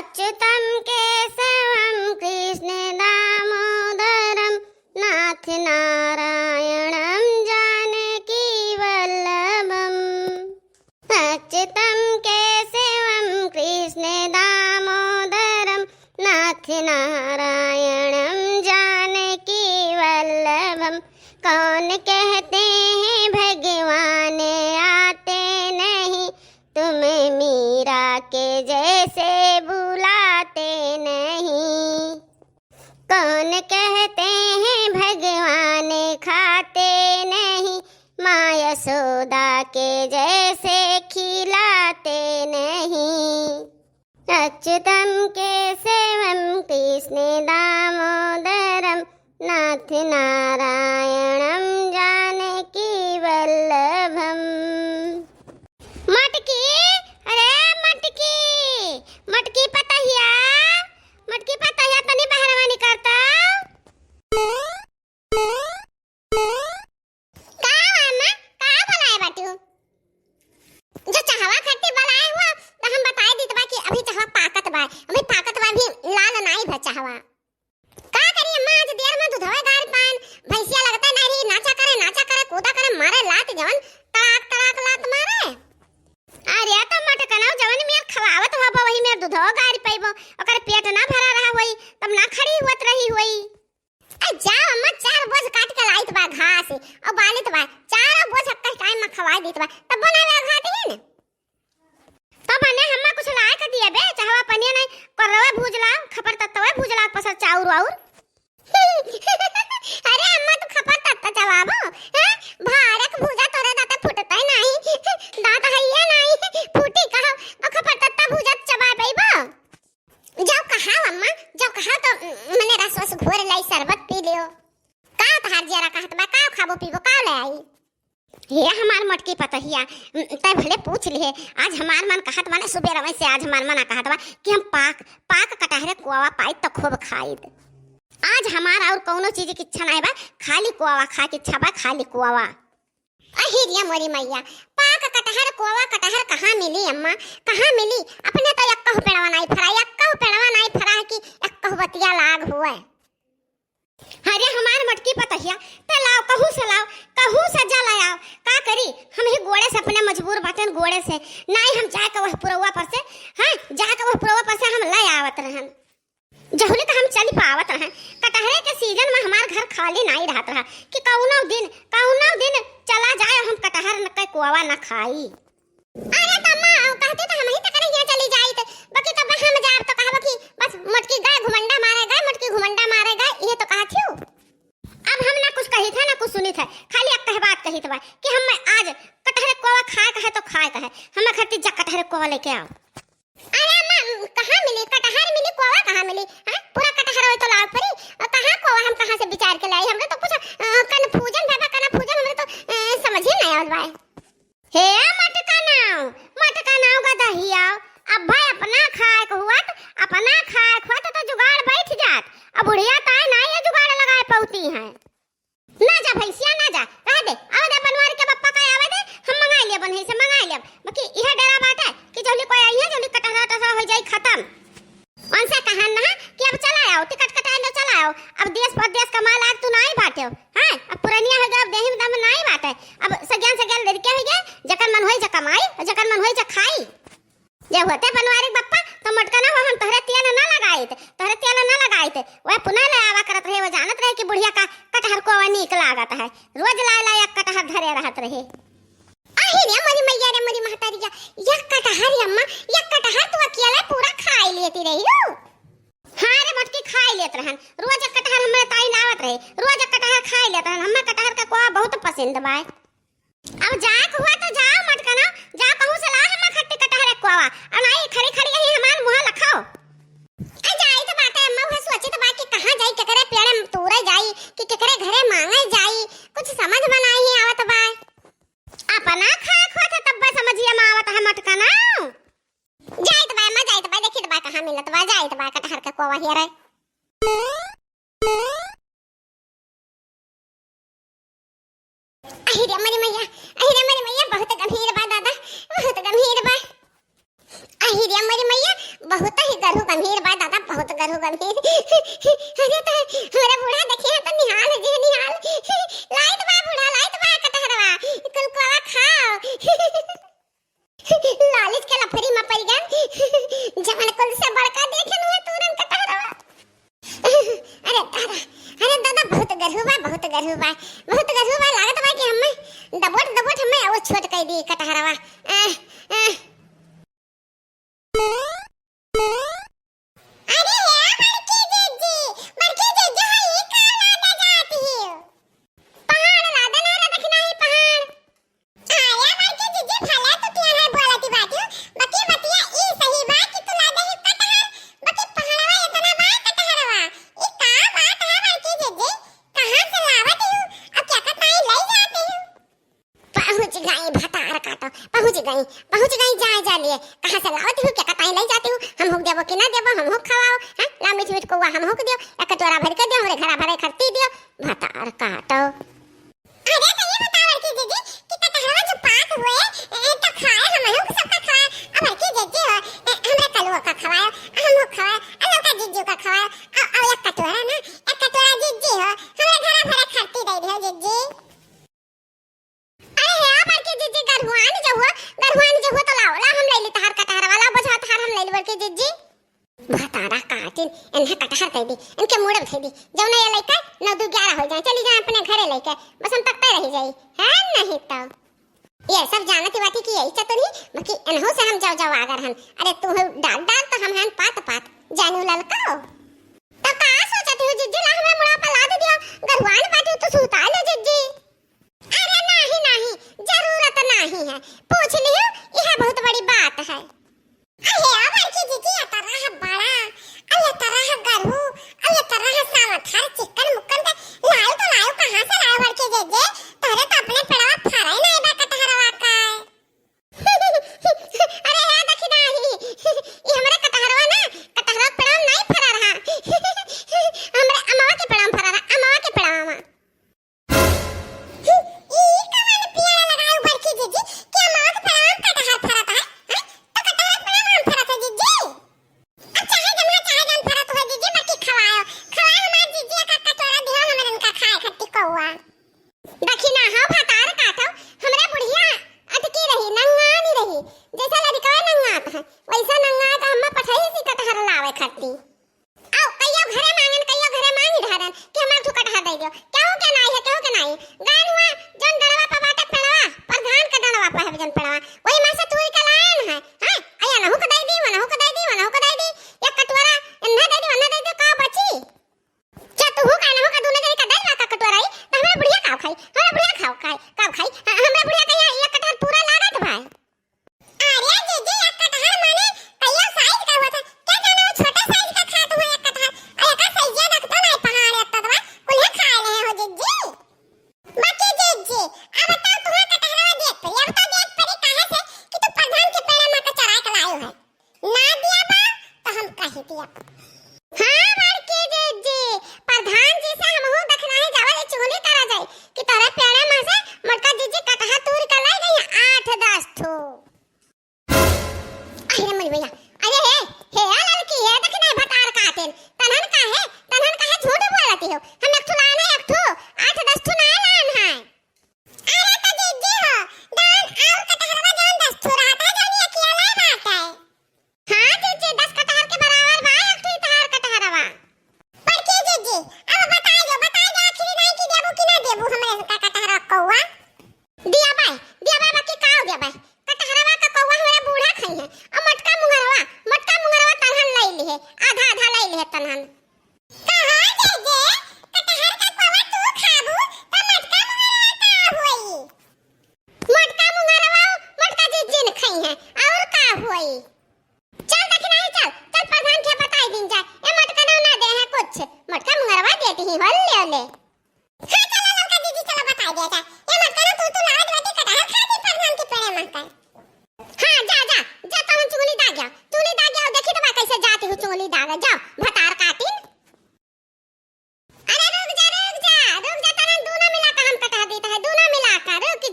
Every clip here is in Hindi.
अच्युतं केशवं कृष्ण दामोदरं नाथ नारायणं जानकी वल्लभम्। अच्युतं केशवं कृष्ण दामोदरं नाथ नारायणं जानकी वल्लभम्। कौन कहते हैं भगवान आते नहीं, तुम्हें मीरा के जैसे बुलाते नहीं। कौन कहते हैं भगवान खाते नहीं, माँ यशोदा के जैसे खिलाते नहीं। अच्युतं केशवं कृष्ण दामोदरं नाथ नारायणं जानकी वल्लभम्। मटकी, अरे मटकी, मटकी पतहिया, मटकी पतहिया तनी बहरवा निकलता। का मामा, का बोलाए बाटू? जो चाहवा खट्टी बनाए हुआ तो हम बताए दी बा कि अभी चाहवा पाकत बा, अभी पाकत बा, भी लाल नहीं भा चाहवा। का करिए मां, आज देर में दूधवा गार पान भैंसिया लगता नहीं, नाचा करे कूदा करे, मारे लात जवन तड़ाक तड़ाक लात मारे। अरे तो मटकनाव जवन में खवावत हो वही में दूधवा गार पाइबो, ओकर पेट ना भरा रहा होई तब ना खड़ी हुत रही होई। आ जाओ अम्मा, 4 बोझ काट के लाइत बा घास और बालित बा, 4 बोझ हक्का टाइम में खवाई देत बा, तब बनावे घाट है न। तो बने हम्मा कुछ लाए के दिए बे, चाहवा पनिया नहीं करवे भूजला, खपर तत्तवे भूजला पसर चाउर और। अरे अम्मा तू खपर तत्ता जवाबो हैं, भारक भूजा तोरे दाता फुटता ही नहीं, दाता हइया नहीं फूटी कहा और खपर तत्ता भूजा चबा पैबो। जाओ कहा अम्मा, जाओ कहा तो मने रस रस घोर लाई शरबत पी लियो। का तहार जरा कहत बा, का खाबो पीबो, का ले आई? ये हमार मटकी पतहिया तय भले पूछ लिए, आज हमार मन कहत बा सुबह रवे से, आज हमार मन कहत बा कि हम पाक कटहरे कोवा पाई तो खूब खाईद। आज हमार और कौनो चीज की इच्छा नहीं बा, खाली कोवा खा के इच्छा बा, खाली कोवा। अहिरिया मोरी मैया, पाक कटहर कोवा कटहर कहाँ मिली अम्मा, कहाँ मिली? अपने तो यक्का पेड़वा नहीं फरा, यक्का पेड़वा नहीं फरा कि यक्का बतिया लाग हुए। अरे हमार मटकी पतहिया ते लाओ, कहूं से लाओ, कहूं से जा लाओ, का करी? हम ही गोड़े से अपने मजबूर बाटन, गोड़े से नहीं हम जाके वह पुरवा पर से, हां जाके वह पुरवा पर से हम ले आवत रहन। जहुले तो हम चली पावत रहन। कटहरे के सीजन में हमार घर खाली नहीं रहत रहा कि कौनो दिन चला जाए हम कटहर न के कोवा न खाई। अरे तम्मा कहते तो हम ही तक यहाँ चली जाई त बाकी तब हम जाब तो कहबो कि बस मटकी गए घुमंडा मारे गए, मटकी घुमंडा मारे गए, ये तो कहा थियो। अब हम ना कुछ कही था ना कुछ सुनी था, खाली एक बात कही था कि हम आज कटहरे कोवा खाए कहे तो खाए कहे, हम खट्टी जा कटहरे कोवा लेके आओ। अरे अम्मा कहाँ मिली कटहर, मिली कोवा कहाँ मिली? हां पूरा कटहर होय तो लाग पड़ी, कहां कोवा हम कहां से विचार के लाई? हमरे तो कुछ कन्फ्यूजन बाबा, कन्फ्यूजन हमरे तो समझ ही नहीं आवत बा। हे मटकनाव गदहिया, अब भाई अपना खाए को हुआ अपना खाए खुआ तो जुगाड़ बैठ जात, अब बुढ़िया ताए ना ये जुगाड़ लगाए पौती हैं। ना जा भैंसिया ना जा, रह दे, आवे दे बनवारी के बप्पा का आवे दे, हम मंगा लिया बन से मंगा लिया, बाकी यह डरा बात है कि जल्दी कोई आई है जल्दी कटहरा टसा हो जाए खत्म। उनसे कहा ना कि अब चला आओ, टिकट कटा लो चला आओ, अब देश परदेश का माल आज तू नहीं बाटे हो, हां अब पुरानिया हो गया, अब देही दम नहीं बाटे, अब सज्ञान लड़के हो गए, जकर मन होई जा कमाई, जकर मन होई जा खाई। जब होते बनवारी बप्पा तो मटका ना हो, हम तोहरे तेल ना लगाई थे वह पुनः ले आवा करत रहे, वो जानत रहे कि बुढ़िया का कटहर को नीक लागत है, रोज ला एक कटहर धरे रहत रहे। अहिरे मोरी मैया रे मोरी महतारिया, एक कटहर अम्मा, एक कटहर तू अकेले पूरा खाई लेती रही हो। हां रे मटकी खाई लेत रहन, रोज एक कटहर हमरे ताई लावत रहे, रोज एक कटहर खाई लेत रहन, हमें कटहर का कोआ बहुत पसंद बा। अब जाए हुआ तो जाओ मटकना, जा कहूं से ला हम खट्टी कटहर कोवा, और नहीं खड़ी यही हमार मुंह लखाओ। आ जाई तो बात है अम्मा, वो सोचे तो बात कि कहां जाई, केकरे पेड़ तोड़े जाई कि केकरे घरे मांगे जाई, कुछ समझ में नहीं आवत बा। अपना खाए खोत तब समझिए में आवत है मटकना। जाई तो बा अम्मा, जाई तो बा, देखी तो बा कहां मिलत बा, जाई तो बा कटहर का कोवा हिया रे। अहिरे मरी मैया बहुत गंभीर बा दादा, बहुत गंभीर बा। अहिरिया मेरी मैया बहुत ही गरहु गंभीर बा दादा, बहुत गरहु गंभीर। अरे तो हमारा बूढ़ा देखिए तो निहाल जी निहाल, लाइट बा बूढ़ा लाइट बा कटहरवा कुल कोवा खाओ। लालिच के लफरी में पड़ गन, जान कुल से बड़का देखे न तुरंत कटहरवा। अरे दादा बहुत गरहु बा, बहुत गरहु बा, बहुत गरहु बा, लागत बा कि हमें दबोट दबोट हमें वो छोट कई दी कटहरवा। पहुंच गई जा लिए कहां से लावत हूं, क्या कताई ले जाती हूं, हम हुक देबो कि ना देबो, हम हुक खवाओ हां, ला मीठ मीठ कोवा हम हुक दियो, एक कटोरा भर के दियो, हमरे घरा भरे खरती दियो, भतार काटो। अरे तो ये बताओ कि दीदी कि कटहरवा जो पाक हुए तो खाए हम लोग सबका खाए, अब की दीदी हो हमरे कलुआ का खवाओ, हम हुक खवाओ, अलग का जीजू का खवाओ, और एक कटोरा ना, एक कटोरा जीजी हो हमरे घरा भरे खरती दे दियो जीजी। गरहुआन जो हो तो लाओ ला हम ले ली तहार कटहर वाला बजा तहार हम ले ली के जीजी। भतारा काटिन इन्हें कटहर कह दी, इनके मुड़े उठे दी, जब ना ये लेके 9-2-11 हो जाए, चली जाए अपने घरे लेके, बस हम तकते रह जाई है नहीं तो ये सब जानती बाती की यही चतुरी बाकी इन्हों से हम जाओ जाओ आगर हम। अरे तू डाल डाल तो हम हैं पात पात जानू ललकाओ तो का सोचती हो जीजी, ला हमें मुड़ा पर लाद दियो, गरहुआन बाटी तो सुता लो जीजी। अरे नहीं नहीं जरूरत नहीं है, पूछ लियो यह बहुत बड़ी बात है। अरे अबर की जीजी ये तरह बड़ा, अरे तरह गरहु, अरे तरह सावथार चिकन मुक्कन ते लायो तो लायो कहां से लायो अबर की जीजी, तोरे तो अपने पेड़वा फराई नहीं बा कटहरवा का। अरे यार देखी नहीं ये हमारे कटहरवा ना, कटहरवा पेड़वा नहीं फरा रहा, हमरे अमावा के पेड़वा फरा रहा, अमावा के पेड़वा।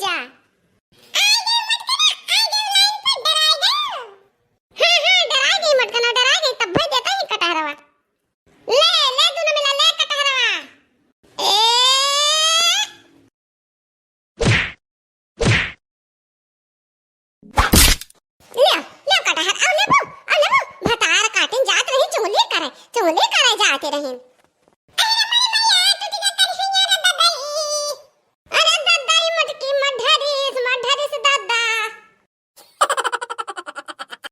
जा। रहें